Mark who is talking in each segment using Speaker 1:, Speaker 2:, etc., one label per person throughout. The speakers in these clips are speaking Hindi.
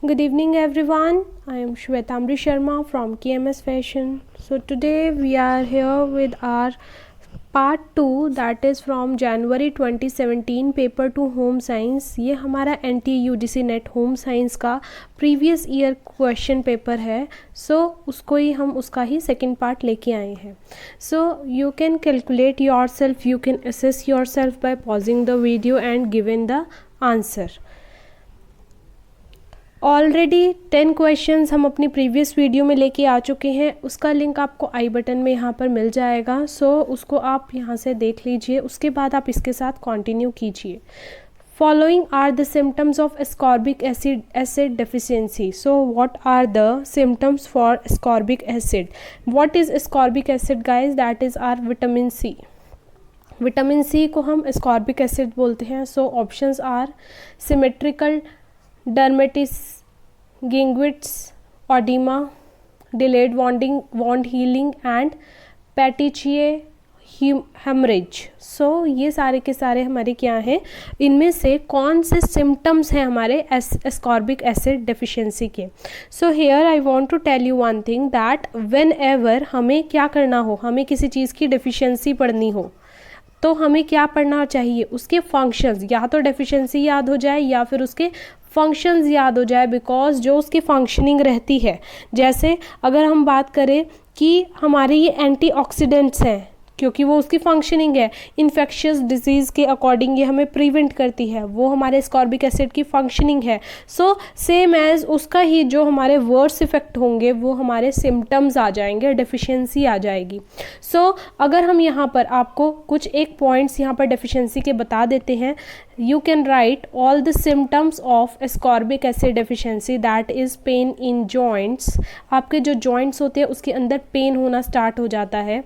Speaker 1: Good evening everyone, I am Shwetamri Sharma from KMS Fashion. So today we are here with our part 2 that is from January 2017 paper 2 Home Science. ये हमारा NT UGC NET Home Science का प्रीवियस ईयर क्वेश्चन पेपर है. उसको ही हम उसका ही सेकेंड पार्ट लेके आए हैं. You can calculate yourself, you can assess yourself by pausing the video and giving the answer. Already 10 questions हम अपनी प्रीवियस वीडियो में लेके आ चुके हैं. उसका लिंक आपको आई बटन में यहाँ पर मिल जाएगा. उसको आप यहाँ से देख लीजिए. उसके बाद आप इसके साथ कंटिन्यू कीजिए. Following are the symptoms of ascorbic acid deficiency. So what are the symptoms for ascorbic acid? What is ascorbic acid guys? That is our vitamin C. Vitamin C को हम एस्कॉर्बिक एसिड बोलते हैं. Options are symmetrical dermatitis, gingivitis, edema, delayed wound healing and petechiae hemorrhage. ये सारे के सारे हमारे क्या हैं? इनमें से कौन से सिम्टम्स हैं हमारे एस्कॉर्बिक एसिड डेफिशिएंसी के? Here I want to tell you one thing that whenever हमें क्या करना हो, हमें किसी चीज़ की डेफिशिएंसी पढ़नी हो तो हमें क्या पढ़ना चाहिए? उसके फंक्शंस, या तो डेफिशिएंसी याद हो जाए या फिर उसके फंक्शंस याद हो जाए. बिकॉज जो उसकी फंक्शनिंग रहती है, जैसे अगर हम बात करें कि हमारे ये एंटीऑक्सीडेंट्स हैं क्योंकि वो उसकी फंक्शनिंग है. इन्फेक्शियस डिजीज़ के अकॉर्डिंग ये हमें प्रिवेंट करती है, वो हमारे एस्कॉर्बिक एसिड की फंक्शनिंग है. सेम एज उसका ही जो हमारे वर्स इफेक्ट होंगे वो हमारे सिम्टम्स आ जाएंगे, डेफिशिएंसी आ जाएगी. अगर हम यहाँ पर आपको कुछ एक पॉइंट्स यहाँ पर डेफिशिएंसी के बता देते हैं. You can write all the symptoms of ascorbic acid deficiency, that is pain in joints. आपके जो joints होते हैं उसके अंदर पेन होना स्टार्ट हो जाता है.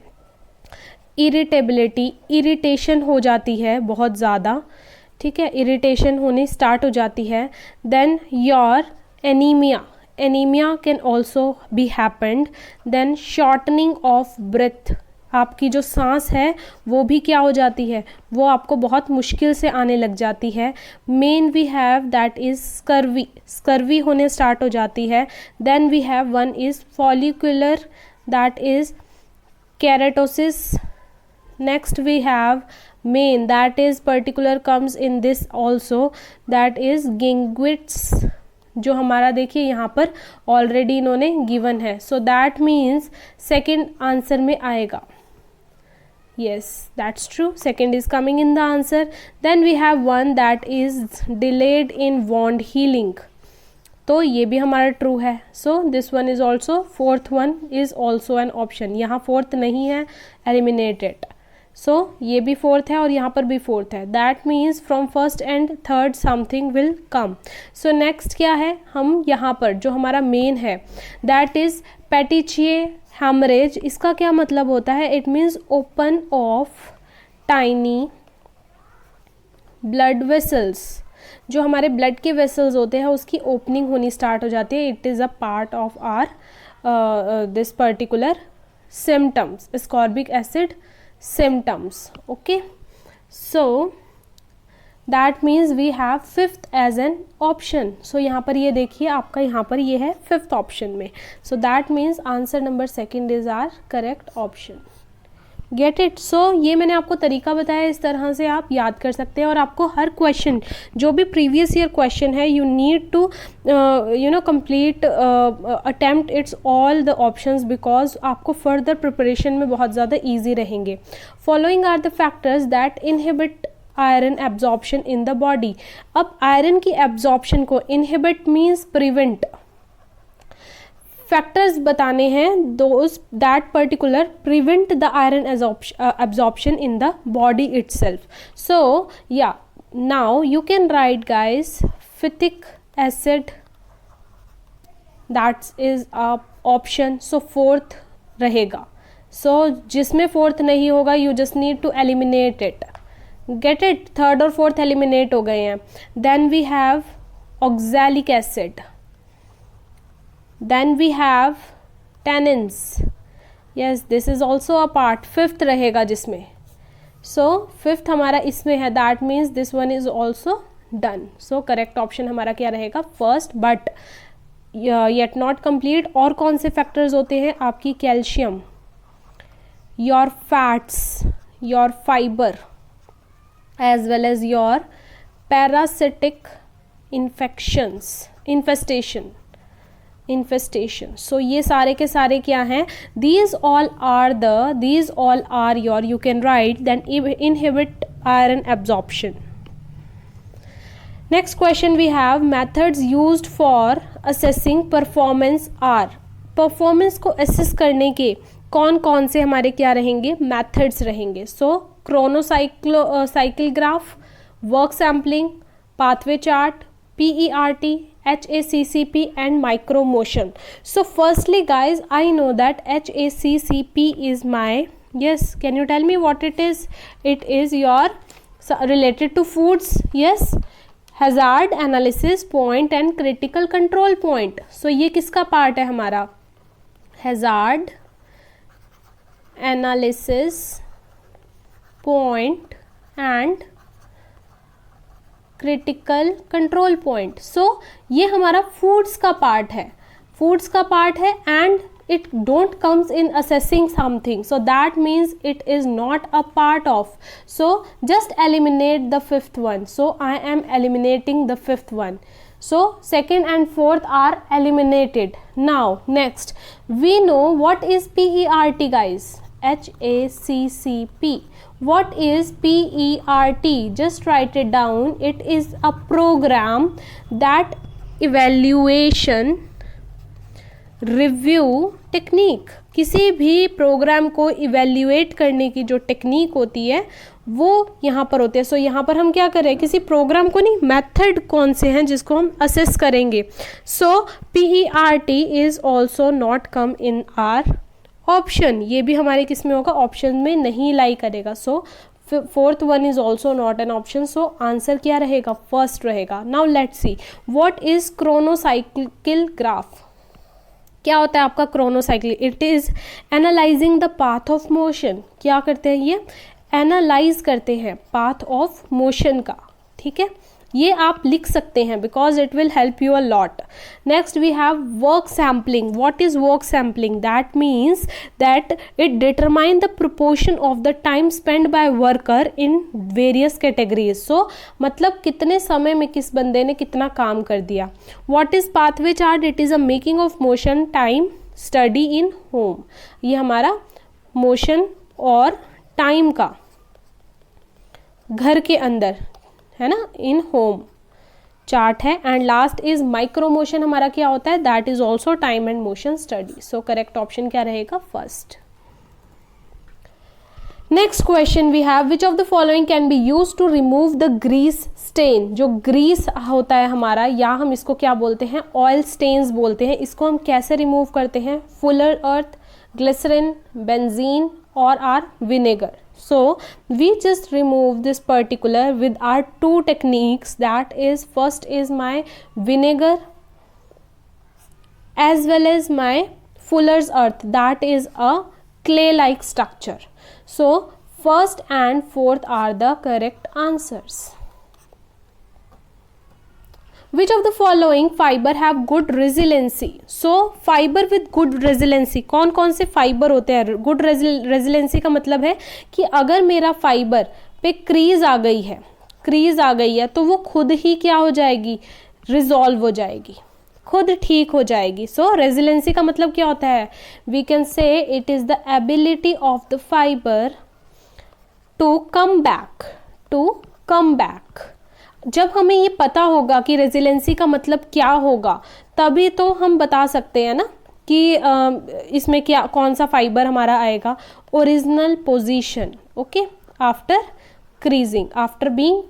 Speaker 1: इरिटेबिलिटी, इरिटेशन हो जाती है बहुत ज़्यादा. ठीक है, इरिटेशन होनी स्टार्ट हो जाती है. Then your anaemia, anaemia can also be happened. Then shortening of breath, आपकी जो सांस है वो भी क्या हो जाती है, वो आपको बहुत मुश्किल से आने लग जाती है. Main we have that is scurvy, scurvy होने स्टार्ट हो जाती है. Then we have one is follicular, that is keratosis. Next we have main, that is particular comes in this also, that is gingivitis, जो हमारा देखिए यहाँ पर ऑलरेडी इन्होंने गिवन है. दैट मीन्स सेकेंड आंसर में आएगा. Yes, that's true. Second is coming in the answer. Then we have one that is delayed in wound healing. तो ये भी हमारा ट्रू है. This one is also, fourth one is also an option. यहाँ fourth नहीं है, eliminated. ये भी फोर्थ है और यहाँ पर भी फोर्थ है. That means from first and third something will come. Next क्या है, हम यहाँ पर जो हमारा मेन है दैट इज़ पेटिचिए हेमरेज. इसका क्या मतलब होता है? It means open of tiny blood vessels. जो हमारे ब्लड के वेसल्स होते हैं उसकी ओपनिंग होनी स्टार्ट हो जाती है. It is a part of our this particular symptoms, ascorbic acid symptoms. Okay, that means we have fifth as an option. यहाँ पर ये देखिए आपका यहाँ पर ये है फिफ्थ ऑप्शन में. that means answer number second is our correct option. Get it. ये मैंने आपको तरीका बताया, इस तरह से आप याद कर सकते हैं. और आपको हर क्वेश्चन, जो भी प्रीवियस ईयर क्वेश्चन है, you need to complete attempt its all the options, because आपको फर्दर प्रिपरेशन में बहुत ज़्यादा ईजी रहेंगे. Following are the factors that inhibit iron absorption in the body. अब आयरन की एब्जॉर्प्शन को, इनहिबिट मीन्स प्रिवेंट, फैक्टर्स बताने हैं those that particular prevent the iron absorption in the body itself. Now you can write guys phytic acid, that is a option. Fourth रहेगा. जिसमें फोर्थ नहीं होगा you just need to eliminate it. Get it? Third और फोर्थ एलिमिनेट हो गए हैं. Then we have oxalic acid. Then we have tannins. Yes, this is also a part. Fifth रहेगा जिसमें. फिफ्थ हमारा इसमें है. That means this one is also done. Correct option हमारा क्या रहेगा? First. But yet not complete. और कौन से फैक्टर्स होते हैं आपकी, calcium, your fats, your fibre, as well as your parasitic infestation. So ये सारे के सारे क्या हैं, these all are your, you can write, then inhibit iron absorption. Next question we have, methods used for assessing performance are, performance को असेस करने के कौन कौन से हमारे क्या रहेंगे, मेथड्स रहेंगे। So chronocycle graph, work sampling, pathway chart, PERT, HACCP and micro motion. So firstly guys, I know that HACCP is my, yes, can you tell me what it is? It is your related to foods, yes, hazard analysis point and critical control point. So ये किसका पार्ट है हमारा, hazard analysis point and critical control point. So ये हमारा फूड्स का पार्ट है and it don't comes in assessing something, so that means it is not a part of, so just eliminate the fifth one. So I am eliminating the fifth one, so second and fourth are eliminated. Now next we know what is PERT guys, HACCP. What is PERT? Just write it down. It is a program that evaluation review technique. किसी भी प्रोग्राम को इवेल्यूएट करने की जो टेक्निक होती है वो यहाँ पर होती है। सो यहाँ पर हम क्या कर रहे हैं, किसी प्रोग्राम को नहीं, मेथड कौन से हैं जिसको हम असेस करेंगे। सो PERT is also not come in are option, ये भी हमारे किस में होगा, ऑप्शन में नहीं लाई करेगा। So fourth one is also not an option, so answer क्या रहेगा, फर्स्ट रहेगा। Now let's see what is chronocycle graph. क्या होता है आपका chronocycle, it is analysing the path of motion. क्या करते हैं ये, एनालाइज करते हैं पाथ ऑफ मोशन का, ठीक है, ये आप लिख सकते हैं because it will help you a lot. Next we have work sampling. What is work sampling, that means that it determine the proportion of the time spend by worker in various categories. So मतलब कितने समय में किस बंदे ने कितना काम कर दिया। What is pathway chart, it is a making of motion time study in home. ये हमारा मोशन और टाइम का घर के अंदर है ना, इन होम चार्ट है। And last is micro motion, हमारा क्या होता है, that is also time and motion study. So correct option क्या रहेगा, first. Next question we have, which of the following can be use to remove the grease stain. जो ग्रीस होता है हमारा, या हम इसको क्या बोलते हैं, ऑयल स्टेन्स बोलते हैं, इसको हम कैसे रिमूव करते हैं, फुलर अर्थ, ग्लिसरीन, बेंजीन और or vinegar. So we just remove this particular with our two techniques, that is first is my vinegar as well as my fuller's earth, that is a clay like structure. So first and fourth are the correct answers. Which of the following fiber have good resiliency? So fiber with good resiliency, कौन कौन से फाइबर होते हैं। गुड रेजिलेंसी का मतलब है कि अगर मेरा फाइबर पे क्रीज आ गई है तो वो खुद ही क्या हो जाएगी, रिजॉल्व हो जाएगी, खुद ठीक हो जाएगी। सो रेजिलेंसी का मतलब क्या होता है, we can say it is the ability of the fibre to come back. जब हमें ये पता होगा कि रेजिलेंसी का मतलब क्या होगा, तभी तो हम बता सकते हैं ना कि इसमें क्या कौन सा फाइबर हमारा आएगा। Original position, okay, after creasing, after being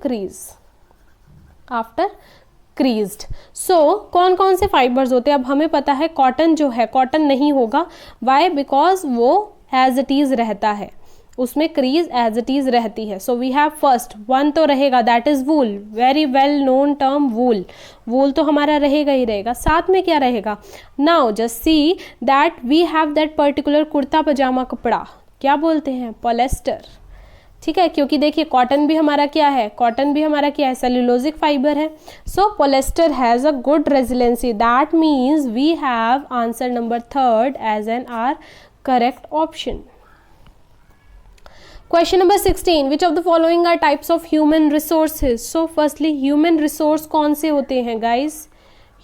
Speaker 1: creased. So कौन कौन से फाइबर्स होते हैं, अब हमें पता है कॉटन जो है, कॉटन नहीं होगा, वाई, बिकॉज वो एज इट इज रहता है, उसमें क्रीज एज इट इज रहती है। So we have first one तो रहेगा, that is wool, very well known term wool तो हमारा रहेगा ही रहेगा। साथ में क्या रहेगा, now just see that we have that particular kurta pyjama कपड़ा, क्या बोलते हैं, पॉलिएस्टर, ठीक है, क्योंकि देखिए कॉटन भी हमारा क्या है, कॉटन भी हमारा क्या है, सेल्यूलोजिक फाइबर है. So polyester has a good resiliency. That means we have answer number 3rd as an our correct option. Question number 16. Which of the following are types of human resources? So firstly, human resource कौन से होते हैं guys?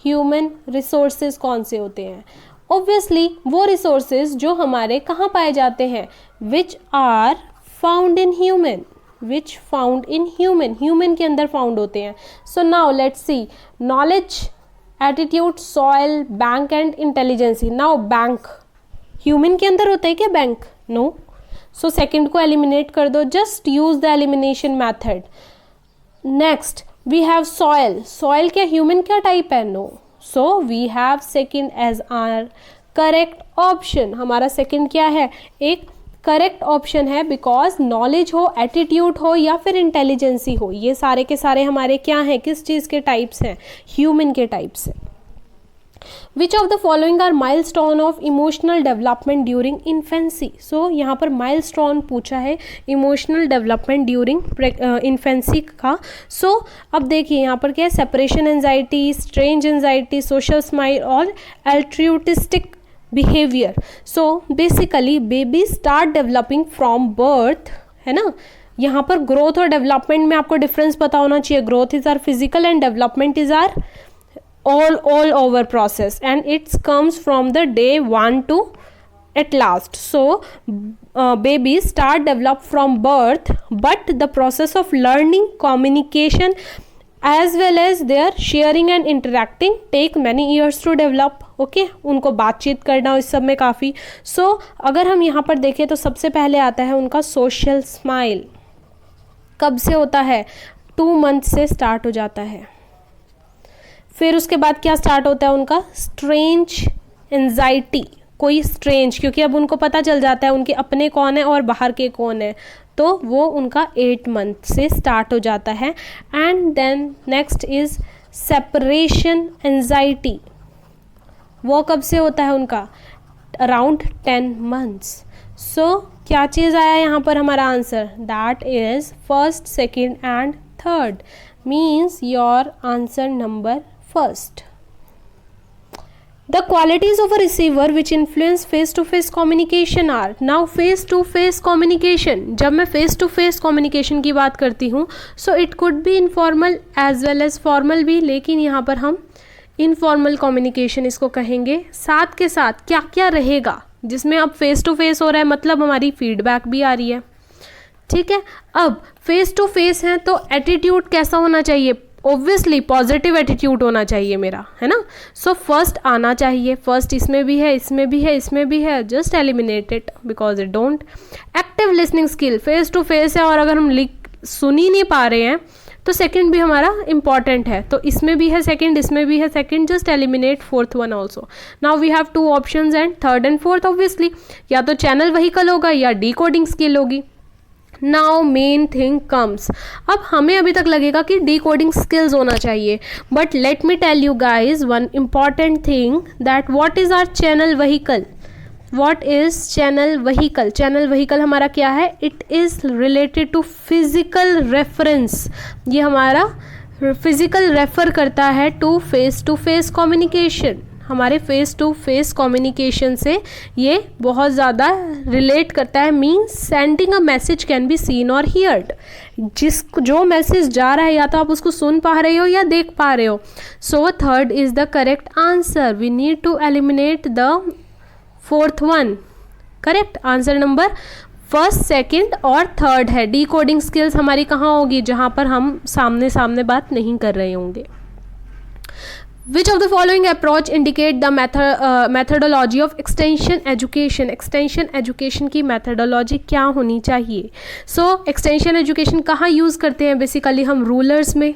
Speaker 1: Human resources कौन से होते हैं? Obviously वो resources जो हमारे कहाँ पाए जाते हैं, which are found in human, which found in human, human के अंदर found होते हैं. So now let's see, knowledge, attitude, soil, bank and intelligence. Now bank human के अंदर होता है क्या bank? No. सो सेकेंड को एलिमिनेट कर दो, just use the elimination method. Next we have soil. Soil क्या ह्यूमन क्या टाइप है? No. So we have second as our correct option. हमारा सेकेंड क्या है, एक करेक्ट ऑप्शन है, बिकॉज नॉलेज हो, एटीट्यूड हो या फिर इंटेलिजेंसी हो, ये सारे के सारे हमारे क्या हैं, किस चीज़ के टाइप्स हैं, ह्यूमन के टाइप्स हैं. Which of the following are milestone of emotional development during infancy? So यहाँ पर milestone पूछा है emotional development during infancy का. So अब देखिए यहाँ पर क्या है, separation anxiety, strange anxiety, social smile और altruistic behavior. So basically baby start developing from birth, है ना. यहाँ पर growth और development में आपको difference पता होना चाहिए. growth is our physical and development is our all over process, and it comes from the day 1 to at last. So babies start develop from birth, but the process of learning, communication as well as their sharing and interacting take many years to develop. okay, उनको बातचीत करना इस सब में काफ़ी. so अगर हम यहाँ पर देखें तो सबसे पहले आता है उनका सोशल स्माइल. कब से होता है? 2 मंथ से स्टार्ट हो जाता है. फिर उसके बाद क्या स्टार्ट होता है उनका? Strange anxiety. कोई स्ट्रेंज, क्योंकि अब उनको पता चल जाता है उनके अपने कौन है और बाहर के कौन है, तो वो उनका 8 मंथ से स्टार्ट हो जाता है. And then next is separation anxiety. वो कब से होता है उनका? Around 10 months. सो क्या चीज़ आया यहाँ पर हमारा answer? That is first, second and third. Means your answer number first. The qualities of a receiver which influence face-to-face communication are. Now face-to-face communication, जब मैं face-to-face communication की बात करती हूँ, so it could be informal as well as formal भी, लेकिन यहाँ पर हम informal communication इसको कहेंगे. साथ के साथ क्या क्या रहेगा जिसमें अब face-to-face हो रहा है, मतलब हमारी feedback भी आ रही है. ठीक है, अब face-to-face है तो attitude कैसा होना चाहिए? ऑब्वियसली पॉजिटिव एटीट्यूड होना चाहिए मेरा, है ना. सो फर्स्ट आना चाहिए. फर्स्ट इसमें भी है, इसमें भी है, इसमें भी है, just eliminate it because it don't. Active listening skill, face to face है और अगर हम सुन ही नहीं पा रहे हैं तो सेकंड भी हमारा इंपॉर्टेंट है, तो इसमें भी है सेकंड, इसमें भी है second, just eliminate fourth one also. Now we have 2 options and third and fourth obviously या तो चैनल व्हीकल होगा या डिकोडिंग स्किल होगी. Now main thing comes. अब हमें अभी तक लगेगा कि डिकोडिंग स्किल्स होना चाहिए, but let me tell you guys one important thing that what is our channel vehicle. What is channel vehicle? Channel vehicle हमारा क्या है? It is related to physical reference. ये हमारा फिजिकल रेफर करता है टू फेस कम्युनिकेशन. हमारे फेस टू फेस कम्युनिकेशन से ये बहुत ज़्यादा रिलेट करता है. Means sending a message can be seen और हियर्ड. जो मैसेज जा रहा है या तो आप उसको सुन पा रहे हो या देख पा रहे हो. So third is the correct answer. We need to eliminate the fourth one. Correct answer number first, second और थर्ड है. डिकोडिंग स्किल्स हमारी कहाँ होगी? जहाँ पर हम सामने सामने बात नहीं कर रहे होंगे. Which of the following approach indicate the methodology of extension education? Extension education की methodology क्या होनी चाहिए? So extension education कहाँ यूज़ करते हैं? बेसिकली हम रूलर्स में,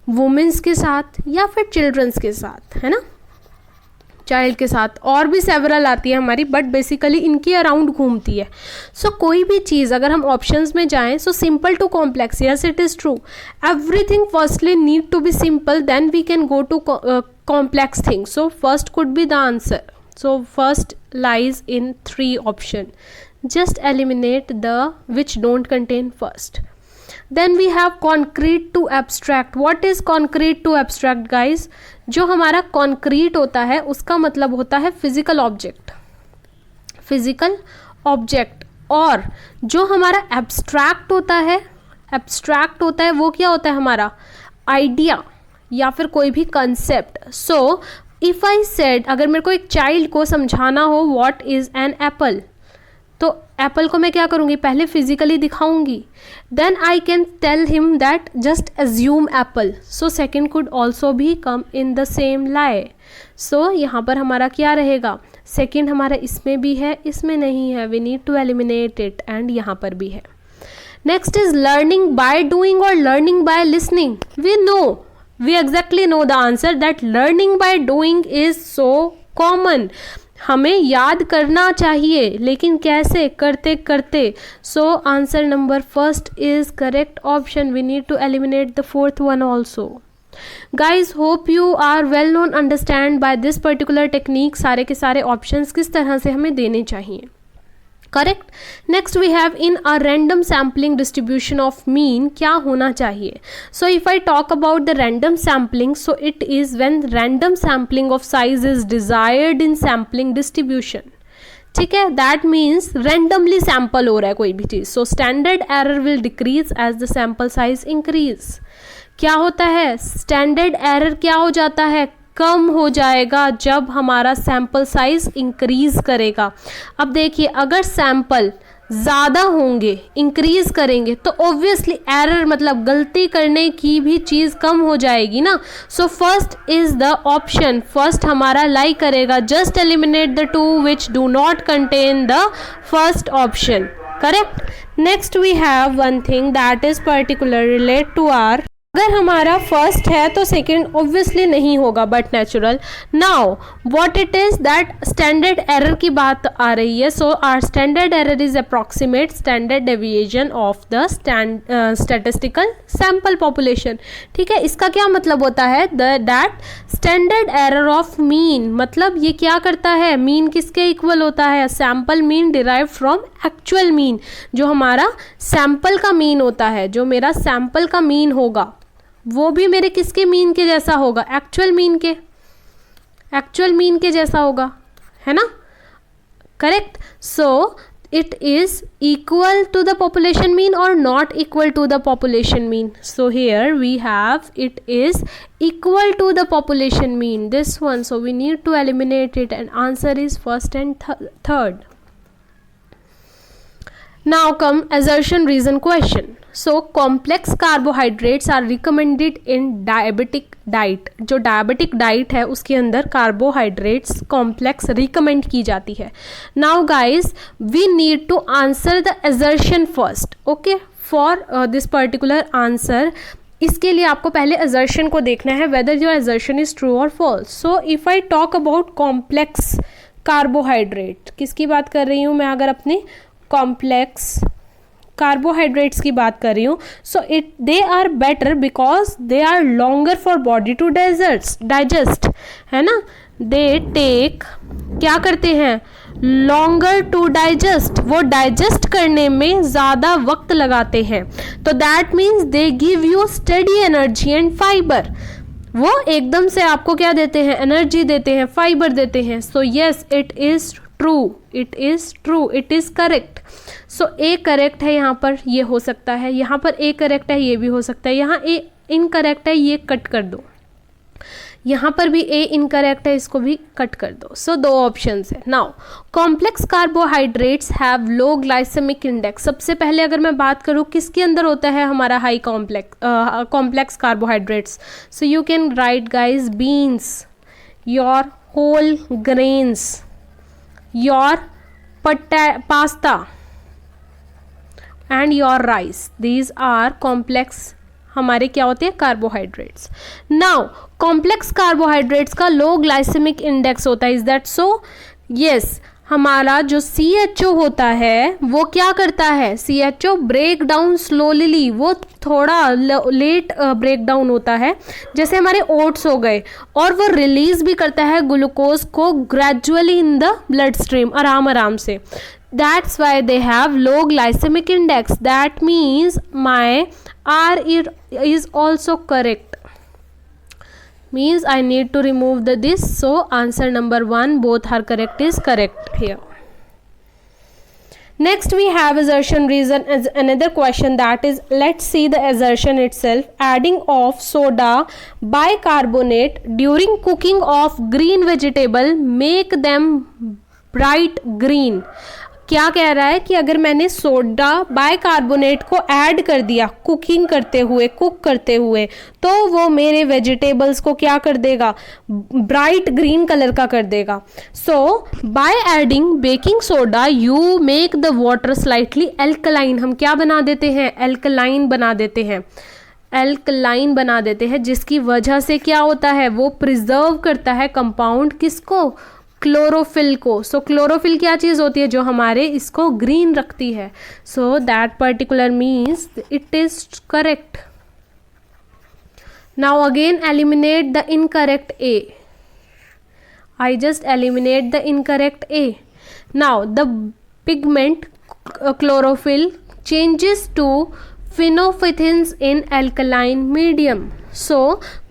Speaker 1: वुमेंस के साथ या फिर चिल्ड्रंस के साथ, है ना, चाइल्ड के साथ. और भी सेवरल आती है हमारी, बट बेसिकली इनके अराउंड घूमती है. सो कोई भी चीज़ अगर हम ऑप्शंस में जाएं, so simple to complex, yes it is true. Everything firstly need to be simple, then we can go to complex things. So first could be the answer. So first lies in 3 option. just eliminate the which don't contain first. Then we have concrete to abstract. What is concrete to abstract guys? जो हमारा concrete होता है उसका मतलब होता है physical object, और जो हमारा abstract होता है वो क्या होता है हमारा idea या फिर कोई भी concept. So if I said, अगर मेरे को एक child को समझाना हो what is an apple, तो एप्पल को मैं क्या करूँगी, पहले फिजिकली दिखाऊंगी. Then I can tell him that just assume apple. So second could also भी कम इन द सेम लाई. सो यहाँ पर हमारा क्या रहेगा, सेकेंड हमारा इसमें भी है, इसमें नहीं है, we need to eliminate it, and यहाँ पर भी है. Next is learning by doing और learning by listening. We exactly know the answer that learning by doing is so common. हमें याद करना चाहिए, लेकिन कैसे, करते करते. So answer number first is correct option. We need to eliminate the fourth one also. Guys hope you are well known understand by this particular technique. सारे के सारे ऑप्शंस किस तरह से हमें देने चाहिए. Correct. Next we have in a random sampling distribution of mean क्या होना चाहिए. So if I talk about the random sampling, so it is when random sampling of size is desired in sampling distribution. ठीक है, दैट मीन्स रैंडमली सैम्पल हो रहा है कोई भी चीज. So standard error will decrease as the sample size increase. क्या होता है, स्टैंडर्ड एरर क्या हो जाता है, कम हो जाएगा जब हमारा सैंपल साइज इंक्रीज करेगा. अब देखिए, अगर सैंपल ज़्यादा होंगे, इंक्रीज करेंगे, तो ऑब्वियसली एरर मतलब गलती करने की भी चीज़ कम हो जाएगी ना. So first is the option, first हमारा लाई करेगा just eliminate the two which do not contain the first option. Correct. Next we have one thing that is particular relate to our. अगर हमारा फर्स्ट है तो सेकंड ऑब्वियसली नहीं होगा, but natural. Now what it is that standard error की बात आ रही है. So our standard error is approximate standard deviation of the statistical sample population. ठीक है, इसका क्या मतलब होता है, that standard error of mean, मतलब ये क्या करता है, मीन किसके इक्वल होता है, sample mean derive from actual mean. जो हमारा सैंपल का मीन होता है, जो मेरा सैंपल का मीन होगा वो भी मेरे किसके मीन के जैसा होगा, एक्चुअल मीन के जैसा होगा, है ना. Correct. So it is equal to the population mean or not equal to the population mean. So here we have it is equal to the population mean, this one. So we need to eliminate it, and answer is first and third. Now come assertion reason question. So complex carbohydrates are recommended in diabetic diet. जो डायबिटिक डाइट है उसके अंदर कार्बोहाइड्रेट्स कॉम्प्लेक्स रिकमेंड की जाती है. Now guys we need to answer the assertion first. Okay, for this particular answer, इसके लिए आपको पहले assertion को देखना है whether your assertion is true or false. So if I talk about complex carbohydrate, किसकी बात कर रही हूँ मैं, अगर अपने कॉम्प्लेक्स कार्बोहाइड्रेट्स की बात कर रही हूँ. So they are better because they are longer for body to digest, है ना. दे टेक, क्या करते हैं, लॉन्गर टू डाइजेस्ट, वो डाइजेस्ट करने में ज़्यादा वक्त लगाते हैं. तो that means they give you steady energy and fibre. वो एकदम से आपको क्या देते हैं, एनर्जी देते हैं, फाइबर देते हैं. So yes, it is true, it is correct. So A correct है यहाँ पर, ये हो सकता है, यहाँ पर ए करेक्ट है, ये भी हो सकता है, यहाँ ए इनकरेक्ट है, ये कट कर दो, यहाँ पर भी ए इनकरेक्ट है, इसको भी कट कर दो. सो दो ऑप्शंस है. Now complex carbohydrates have low glycemic index. सबसे पहले अगर मैं बात करूँ किसके अंदर होता है हमारा high complex carbohydrates. So you can write guys beans, your whole grains, your pasta and your rice. These are complex हमारे क्या होते हैं, कार्बोहाइड्रेट्स. नाउ कॉम्प्लेक्स कार्बोहाइड्रेट्स का लो ग्लाइसेमिक इंडेक्स होता है. Is that so? यस. हमारा जो CHO होता है वो क्या करता है, CHO ब्रेक डाउन स्लोली, वो थोड़ा लेट ब्रेक डाउन होता है, जैसे हमारे ओट्स हो गए, और वो रिलीज भी करता है ग्लूकोज को gradually in the blood stream, आराम आराम से. That's why they have low glycemic index. That means my R is also correct. Means I need to remove this. So answer number 1, both are correct, is correct here. Next we have assertion reason as another question, that is, let's see the assertion itself. Adding of soda bicarbonate during cooking of green vegetable make them bright green. क्या कह रहा है कि अगर मैंने सोडा बाइकार्बोनेट को ऐड कर दिया कुक करते हुए तो वो मेरे वेजिटेबल्स को क्या कर देगा, ब्राइट ग्रीन कलर का कर देगा. So by adding baking soda you make the water slightly alkaline. हम क्या बना देते हैं, एल्कलाइन बना देते हैं, जिसकी वजह से क्या होता है, वो प्रिजर्व करता है कंपाउंड किसको, क्लोरोफिल को. सो क्लोरोफिल क्या चीज़ होती है, जो हमारे इसको ग्रीन रखती है. So that particular means it is correct. Now again eliminate the incorrect A. I just eliminate the incorrect A. Now the pigment chlorophyll changes to phenolphthaleins in alkaline medium. So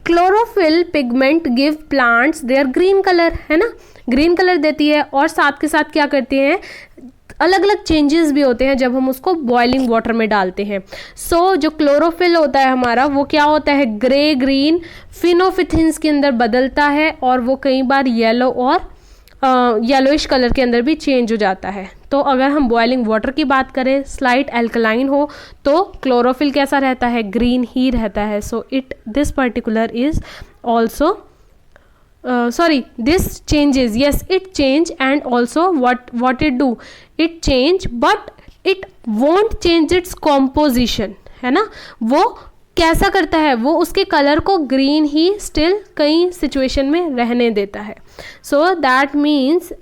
Speaker 1: chlorophyll pigment give plants their green color, है ना, ग्रीन कलर देती है. और साथ के साथ क्या करती हैं, अलग अलग चेंजेस भी होते हैं जब हम उसको बॉइलिंग वाटर में डालते हैं. सो जो क्लोरोफिल होता है हमारा, वो क्या होता है, ग्रे ग्रीन फिनोफिथिन्स के अंदर बदलता है और वो कई बार येलो और येलोइश कलर के अंदर भी चेंज हो जाता है. तो अगर हम बॉइलिंग वाटर की बात करें, स्लाइट एल्कलाइन हो, तो क्लोरोफिल कैसा रहता है, ग्रीन ही रहता है. So this particular is also this changes, yes it change, and also what it do, it change but it won't change its composition, है ना. वो कैसा करता है, वो उसके कलर को ग्रीन ही स्टिल कई सिचुएशन में रहने देता है. सो that means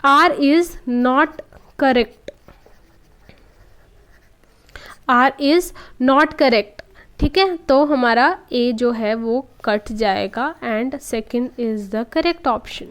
Speaker 1: R is not correct. R is not correct. ठीक है, तो हमारा A जो है वो कट जाएगा and second is the correct option.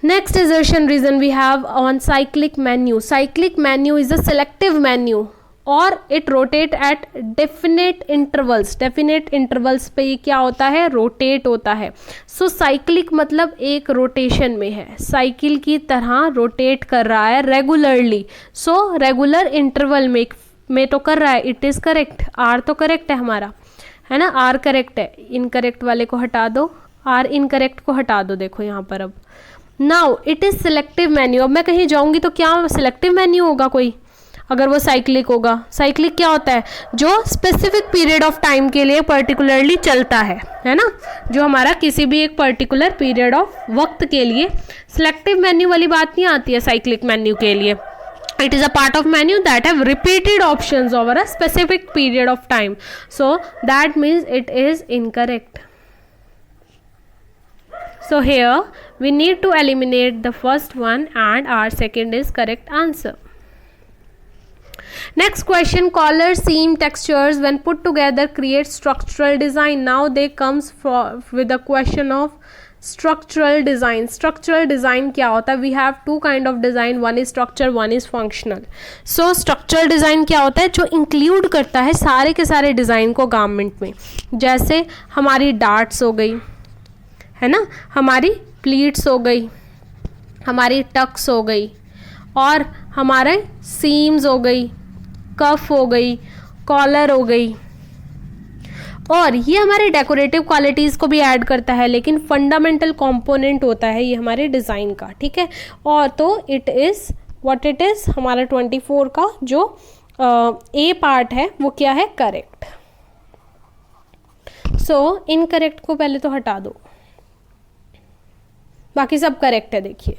Speaker 1: Next assertion reason we have on cyclic menu. Cyclic menu is a selective menu और it rotate at definite intervals. definite intervals पे ये क्या होता है, रोटेट होता है. सो cyclic मतलब एक रोटेशन में है, साइकिल की तरह रोटेट कर रहा है रेगुलरली. सो रेगुलर इंटरवल में तो कर रहा है, इट इज़ करेक्ट. आर तो करेक्ट है हमारा, है ना, आर करेक्ट है. इनकरेक्ट वाले को हटा दो, आर इनकरेक्ट को हटा दो. देखो यहाँ पर अब now it is selective menu. अब मैं कहीं जाऊँगी तो क्या सिलेक्टिव मेन्यू होगा कोई, अगर वो साइक्लिक होगा. साइक्लिक क्या होता है, जो स्पेसिफिक पीरियड ऑफ टाइम के लिए पर्टिकुलरली चलता है ना, जो हमारा किसी भी एक पर्टिकुलर पीरियड ऑफ वक्त के लिए. सिलेक्टिव मेन्यू वाली बात नहीं आती है साइक्लिक मेन्यू के लिए. It is a part of menu that have repeated options over a specific period of time. So that means it is incorrect. So here we need to eliminate the first one and our second is correct answer. Next question, color, seam, textures when put together create structural design. Now they comes with the question of structural design. Structural design क्या होता है, we have two kind of design, one is structure, one is functional. So structural design क्या होता है, जो include करता है सारे के सारे डिज़ाइन को गारमेंट में. जैसे हमारी डार्ट्स हो गई, है ना, हमारी प्लीट्स हो गई, हमारी टक्स हो गई, और हमारे सीम्स हो गई, कफ हो गई, कॉलर हो गई. और ये हमारे डेकोरेटिव क्वालिटीज़ को भी ऐड करता है, लेकिन फंडामेंटल कंपोनेंट होता है ये हमारे डिज़ाइन का. ठीक है, और तो it is what it is, हमारा 24 का जो ए पार्ट है वो क्या है, करेक्ट. सो इनकरेक्ट को पहले तो हटा दो, बाकी सब करेक्ट है. देखिए,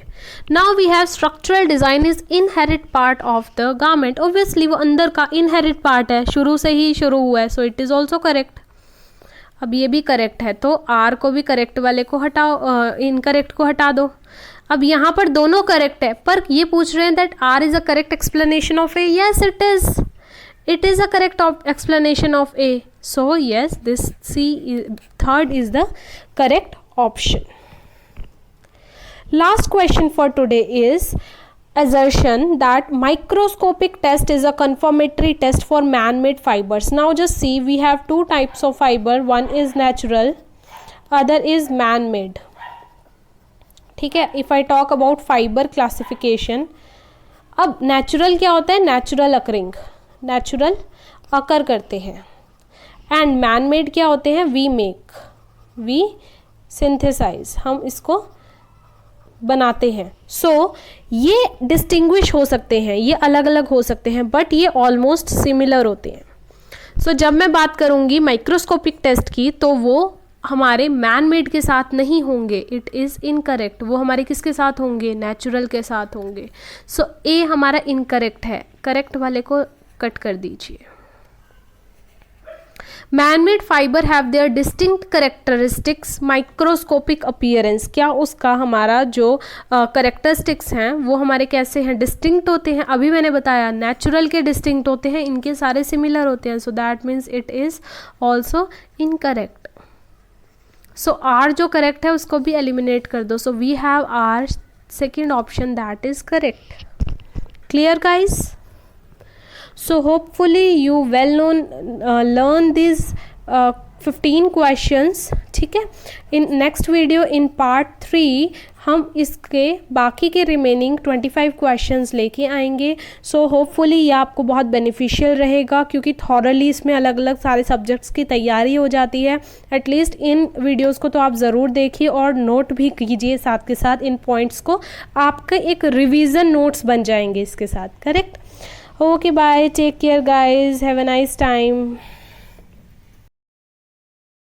Speaker 1: now we have structural design is inherit part of the garment. Obviously वो अंदर का इनहेरिट पार्ट है, शुरू से ही शुरू हुआ है. So it is also correct. अब ये भी करेक्ट है, तो आर को भी करेक्ट वाले को हटाओ, इनकरेक्ट को हटा दो. अब यहाँ पर दोनों करेक्ट है, पर ये पूछ रहे हैं that R is a correct explanation of A. Yes it is a correct explanation of A. So yes this C third is the correct option. Last question for today is assertion that microscopic test is a confirmatory test for man-made fibers. Now just see, we have two types of fiber, one is natural, other is man-made. ठीक है, if I talk about fibre classification, अब नेचुरल क्या होता है, नेचुरल अकरिंग, नेचुरल अकर करते हैं, एंड मैन मेड क्या होते हैं, वी मेक, वी सिंथेसाइज, हम इसको बनाते हैं. सो ये डिस्टिंग्विश हो सकते हैं, ये अलग अलग हो सकते हैं, बट ये ऑलमोस्ट सिमिलर होते हैं. सो जब मैं बात करूँगी माइक्रोस्कोपिक टेस्ट की, तो वो हमारे मैन मेड के साथ नहीं होंगे, इट इज़ इनकरेक्ट. वो हमारे किसके साथ होंगे, नेचुरल के साथ होंगे. सो ए हमारा इनकरेक्ट है, करेक्ट वाले को कट कर दीजिए. Man made fibre have their distinct characteristics microscopic appearance. क्या उसका हमारा जो करेक्टरिस्टिक्स हैं वो हमारे कैसे हैं, डिस्टिंक्ट होते हैं. अभी मैंने बताया नेचुरल के डिस्टिंक्ट होते हैं, इनके सारे सिमिलर होते हैं. So that means it is also incorrect. So R जो करेक्ट है उसको भी एलिमिनेट कर दो. So we have R second option that is correct. Clear guys? So hopefully you well known learn this 15 questions. ठीक है, in next video in part 3 हम इसके बाकी के रिमेनिंग 25 क्वेश्चंस लेके आएंगे. सो होपफुली ये आपको बहुत बेनिफिशियल रहेगा, क्योंकि थॉरली इसमें अलग अलग सारे सब्जेक्ट्स की तैयारी हो जाती है. एटलीस्ट इन वीडियोस को तो आप ज़रूर देखिए और नोट भी कीजिए साथ के साथ. इन पॉइंट्स को आपके एक रिवीजन नोट्स बन जाएंगे इसके साथ. Correct? Okay, bye, take care guys, have a nice time.